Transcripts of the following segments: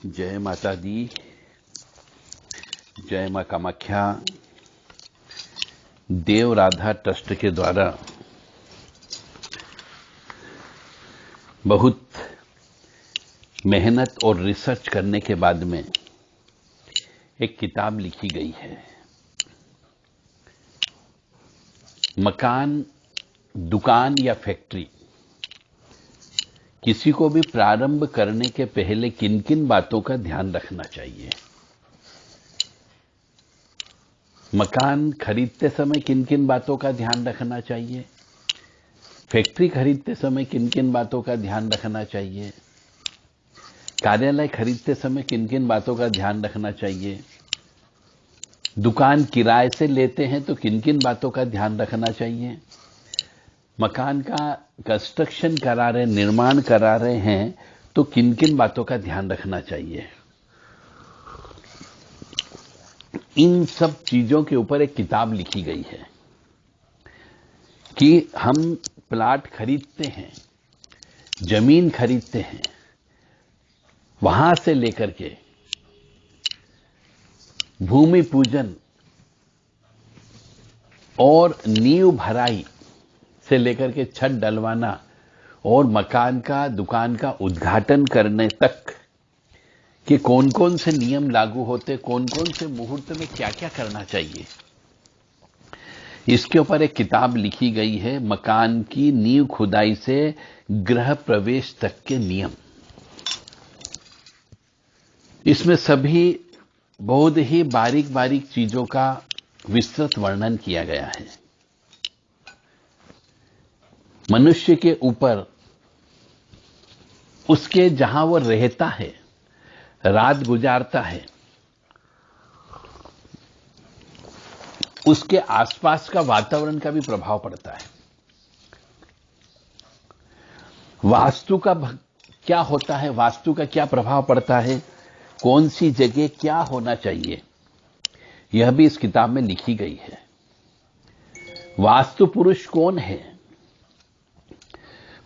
जय माता दी, जय मां कामाख्या। देव राधा ट्रस्ट के द्वारा बहुत मेहनत और रिसर्च करने के बाद में एक किताब लिखी गई है। मकान, दुकान या फैक्ट्री किसी को भी प्रारंभ करने के पहले किन किन बातों का ध्यान रखना चाहिए। मकान खरीदते समय किन किन बातों का ध्यान रखना चाहिए, फैक्ट्री खरीदते समय किन किन बातों का ध्यान रखना चाहिए, कार्यालय खरीदते समय किन किन बातों का ध्यान रखना चाहिए, दुकान किराए से लेते हैं तो किन किन बातों का ध्यान रखना चाहिए, मकान का कंस्ट्रक्शन करा रहे, निर्माण करा रहे हैं तो किन किन बातों का ध्यान रखना चाहिए। इन सब चीजों के ऊपर एक किताब लिखी गई है कि हम प्लाट खरीदते हैं, जमीन खरीदते हैं, वहां से लेकर के भूमि पूजन और नींव भराई से लेकर के छत डलवाना और मकान का, दुकान का उद्घाटन करने तक कि कौन कौन से नियम लागू होते, कौन कौन से मुहूर्त में क्या क्या करना चाहिए, इसके ऊपर एक किताब लिखी गई है। मकान की नींव खुदाई से गृह प्रवेश तक के नियम। इसमें सभी बहुत ही बारीक बारीक चीजों का विस्तृत वर्णन किया गया है। मनुष्य के ऊपर, उसके जहां वो रहता है, रात गुजारता है, उसके आसपास का वातावरण का भी प्रभाव पड़ता है। वास्तु का क्या होता है, वास्तु का क्या प्रभाव पड़ता है, कौन सी जगह क्या होना चाहिए, यह भी इस किताब में लिखी गई है। वास्तु पुरुष कौन है,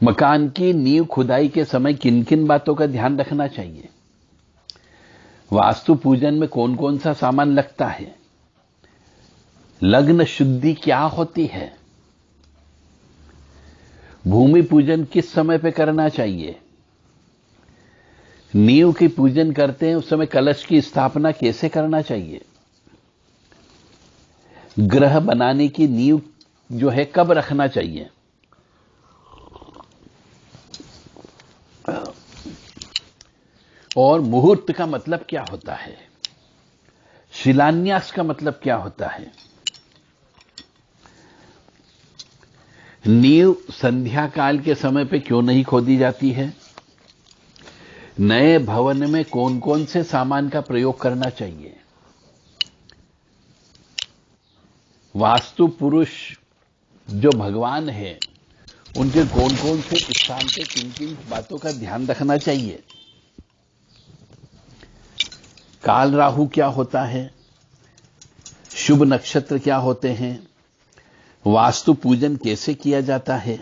मकान की नींव खुदाई के समय किन किन बातों का ध्यान रखना चाहिए, वास्तु पूजन में कौन कौन सा सामान लगता है, लग्न शुद्धि क्या होती है, भूमि पूजन किस समय पे करना चाहिए, नींव की पूजन करते हैं उस समय कलश की स्थापना कैसे करना चाहिए, ग्रह बनाने की नींव जो है कब रखना चाहिए, और मुहूर्त का मतलब क्या होता है, शिलान्यास का मतलब क्या होता है, नींव संध्या काल के समय पे क्यों नहीं खोदी जाती है, नए भवन में कौन कौन से सामान का प्रयोग करना चाहिए, वास्तु पुरुष जो भगवान है उनके कौन कौन से स्थान पे किन किन बातों का ध्यान रखना चाहिए, काल राहु क्या होता है, शुभ नक्षत्र क्या होते हैं, वास्तु पूजन कैसे किया जाता है,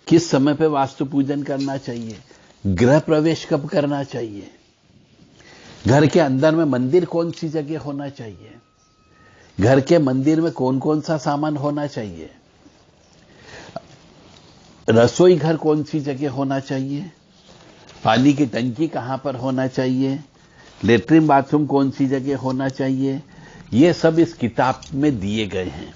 किस समय पे वास्तु पूजन करना चाहिए, गृह प्रवेश कब करना चाहिए, घर के अंदर में मंदिर कौन सी जगह होना चाहिए, घर के मंदिर में कौन कौन सा सामान होना चाहिए, रसोई घर कौन सी जगह होना चाहिए, पानी की टंकी कहां पर होना चाहिए, लेटरिन बाथरूम कौन सी जगह होना चाहिए, ये सब इस किताब में दिए गए हैं।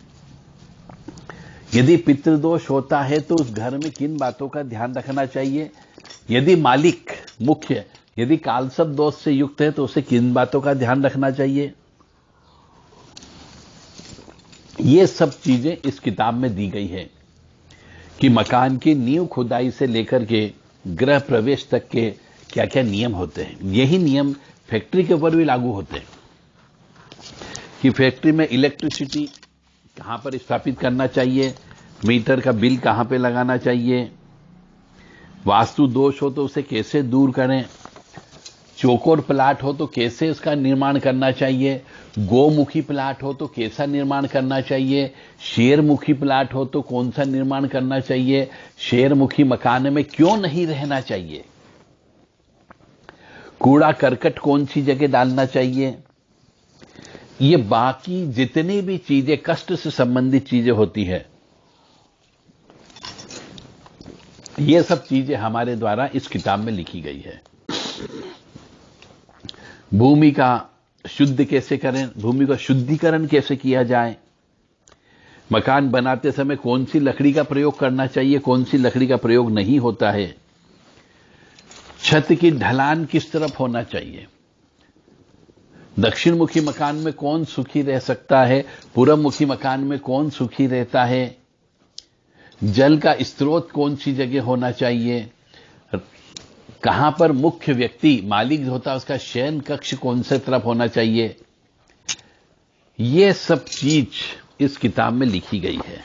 यदि पितृदोष होता है तो उस घर में किन बातों का ध्यान रखना चाहिए, यदि मालिक मुख्य यदि कालसर्प दोष से युक्त है तो उसे किन बातों का ध्यान रखना चाहिए, ये सब चीजें इस किताब में दी गई है कि मकान की नींव खुदाई से लेकर के गृह प्रवेश तक के क्या क्या नियम होते हैं। यही नियम फैक्ट्री के ऊपर भी लागू होते हैं कि फैक्ट्री में इलेक्ट्रिसिटी कहां पर स्थापित करना चाहिए, मीटर का बिल कहां पे लगाना चाहिए, वास्तु दोष हो तो उसे कैसे दूर करें, चौकोर प्लाट हो तो कैसे उसका निर्माण करना चाहिए, गोमुखी प्लाट हो तो कैसा निर्माण करना चाहिए, शेरमुखी प्लाट हो तो कौन सा निर्माण करना चाहिए, शेरमुखी मकान में क्यों नहीं रहना चाहिए, कूड़ा करकट कौन सी जगह डालना चाहिए, ये बाकी जितनी भी चीजें कष्ट से संबंधित चीजें होती है, ये सब चीजें हमारे द्वारा इस किताब में लिखी गई है। भूमि का शुद्ध कैसे करें, भूमि का शुद्धिकरण कैसे किया जाए, मकान बनाते समय कौन सी लकड़ी का प्रयोग करना चाहिए, कौन सी लकड़ी का प्रयोग नहीं होता है, छत की ढलान किस तरफ होना चाहिए, दक्षिण मुखी मकान में कौन सुखी रह सकता है, पूर्व मुखी मकान में कौन सुखी रहता है, जल का स्रोत कौन सी जगह होना चाहिए, कहां पर मुख्य व्यक्ति मालिक होता है उसका शयन कक्ष कौन से तरफ होना चाहिए, ये सब चीज इस किताब में लिखी गई है।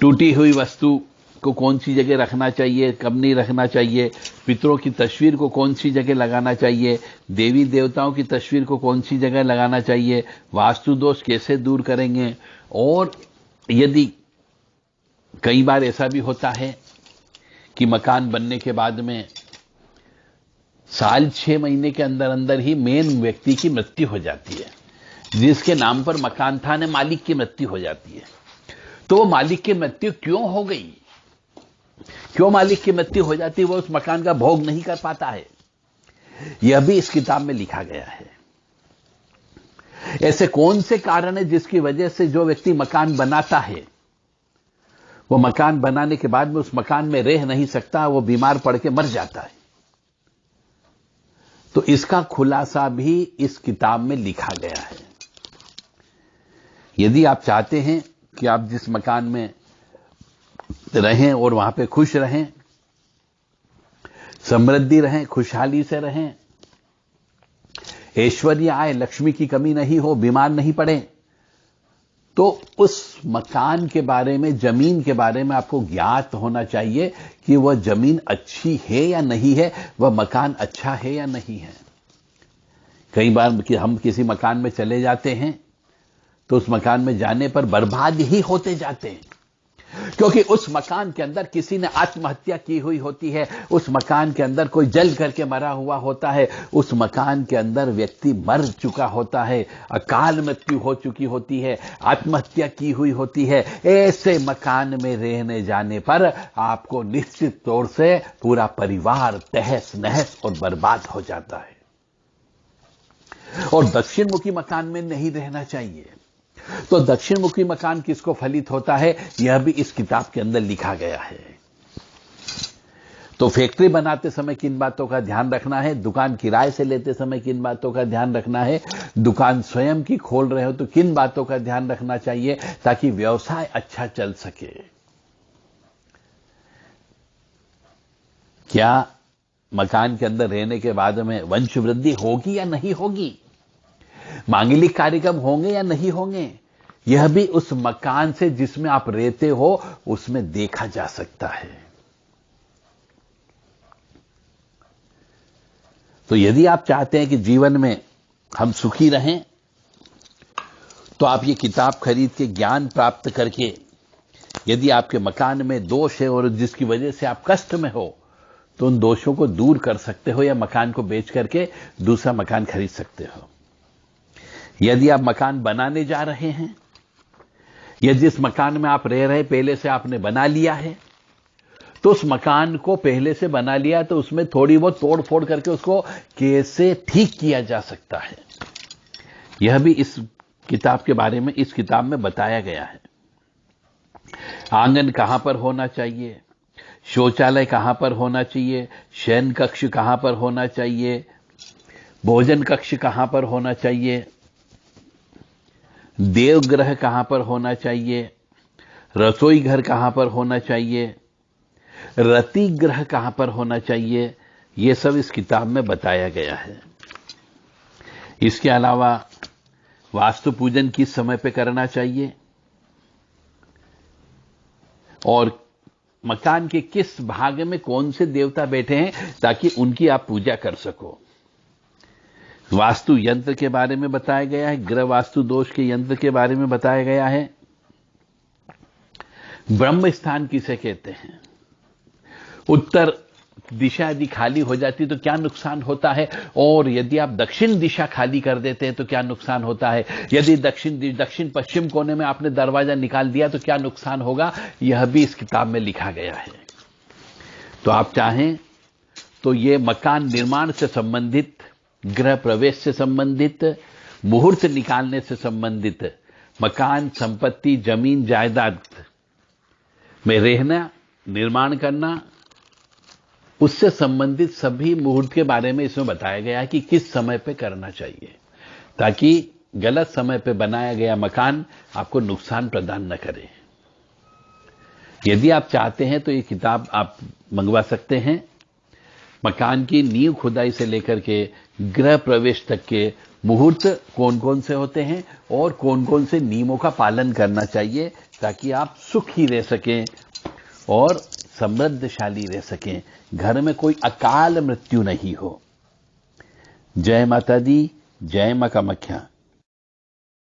टूटी हुई वस्तु को कौन सी जगह रखना चाहिए, कब नहीं रखना चाहिए, पितरों की तस्वीर को कौन सी जगह लगाना चाहिए, देवी देवताओं की तस्वीर को कौन सी जगह लगाना चाहिए, वास्तु दोष कैसे दूर करेंगे, और यदि कई बार ऐसा भी होता है कि मकान बनने के बाद में साल 6 महीने के अंदर अंदर ही मेन व्यक्ति की मृत्यु हो जाती है, जिसके नाम पर मकान था ने मालिक की मृत्यु हो जाती है। तो वो मालिक की मृत्यु क्यों हो गई, क्यों मालिक की मृत्यु हो जाती है, वो उस मकान का भोग नहीं कर पाता है, यह भी इस किताब में लिखा गया है। ऐसे कौन से कारण है जिसकी वजह से जो व्यक्ति मकान बनाता है वो मकान बनाने के बाद में उस मकान में रह नहीं सकता, वो बीमार पड़ के मर जाता है। तो इसका खुलासा भी इस किताब में लिखा गया है। यदि आप चाहते हैं कि आप जिस मकान में रहें और वहां पे खुश रहें, समृद्धि रहें, खुशहाली से रहें, ऐश्वर्य आए, लक्ष्मी की कमी नहीं हो, बीमार नहीं पड़े, तो उस मकान के बारे में, जमीन के बारे में आपको ज्ञात होना चाहिए कि वह जमीन अच्छी है या नहीं है, वह मकान अच्छा है या नहीं है। कई बार कि हम किसी मकान में चले जाते हैं तो उस मकान में जाने पर बर्बाद ही होते जाते हैं, क्योंकि उस मकान के अंदर किसी ने आत्महत्या की हुई होती है, उस मकान के अंदर कोई जल करके मरा हुआ होता है, उस मकान के अंदर व्यक्ति मर चुका होता है, अकाल मृत्यु हो चुकी होती है, आत्महत्या की हुई होती है। ऐसे मकान में रहने जाने पर आपको निश्चित तौर से पूरा परिवार तहस नहस और बर्बाद हो जाता है। और दक्षिण मुखी मकान में नहीं रहना चाहिए। तो दक्षिण मुखी मकान किसको फलित होता है, यह भी इस किताब के अंदर लिखा गया है। तो फैक्ट्री बनाते समय किन बातों का ध्यान रखना है, दुकान किराए से लेते समय किन बातों का ध्यान रखना है, दुकान स्वयं की खोल रहे हो तो किन बातों का ध्यान रखना चाहिए ताकि व्यवसाय अच्छा चल सके। क्या मकान के अंदर रहने के बाद में वंश वृद्धि होगी या नहीं होगी, मांगलिक कार्यक्रम होंगे या नहीं होंगे, यह भी उस मकान से जिसमें आप रहते हो उसमें देखा जा सकता है। तो यदि आप चाहते हैं कि जीवन में हम सुखी रहें तो आप ये किताब खरीद के ज्ञान प्राप्त करके, यदि आपके मकान में दोष है और जिसकी वजह से आप कष्ट में हो तो उन दोषों को दूर कर सकते हो या मकान को बेच करके दूसरा मकान खरीद सकते हो। यदि आप मकान बनाने जा रहे हैं या जिस मकान में आप रह रहे हैं पहले से आपने बना लिया है, तो उस मकान को पहले से बना लिया तो उसमें थोड़ी बहुत तोड़ फोड़ करके उसको कैसे ठीक किया जा सकता है, यह भी इस किताब के बारे में इस किताब में बताया गया है। आंगन कहां पर होना चाहिए, शौचालय कहां पर होना चाहिए, शयन कक्ष कहां पर होना चाहिए, भोजन कक्ष कहां पर होना चाहिए, देवग्रह कहां पर होना चाहिए, रसोई घर कहां पर होना चाहिए, रति ग्रह कहां पर होना चाहिए, यह सब इस किताब में बताया गया है। इसके अलावा वास्तु पूजन किस समय पे करना चाहिए और मकान के किस भाग में कौन से देवता बैठे हैं ताकि उनकी आप पूजा कर सको। वास्तु यंत्र के बारे में बताया गया है, ग्रह वास्तु दोष के यंत्र के बारे में बताया गया है। ब्रह्म स्थान किसे कहते हैं, उत्तर दिशा यदि खाली हो जाती तो क्या नुकसान होता है, और यदि आप दक्षिण दिशा खाली कर देते हैं तो क्या नुकसान होता है, यदि दक्षिण पश्चिम कोने में आपने दरवाजा निकाल दिया तो क्या नुकसान होगा, यह भी इस किताब में लिखा गया है। तो आप चाहें तो ये मकान निर्माण से संबंधित, गृह प्रवेश से संबंधित, मुहूर्त निकालने से संबंधित, मकान, संपत्ति, जमीन जायदाद में रहना, निर्माण करना, उससे संबंधित सभी मुहूर्त के बारे में इसमें बताया गया है कि किस समय पे करना चाहिए, ताकि गलत समय पे बनाया गया मकान आपको नुकसान प्रदान न करे। यदि आप चाहते हैं तो ये किताब आप मंगवा सकते हैं। मकान की नींव खुदाई से लेकर के गृह प्रवेश तक के मुहूर्त कौन कौन से होते हैं और कौन कौन से नियमों का पालन करना चाहिए, ताकि आप सुखी रह सकें और समृद्धशाली रह सकें, घर में कोई अकाल मृत्यु नहीं हो। जय माता दी, जय मां कामाख्या।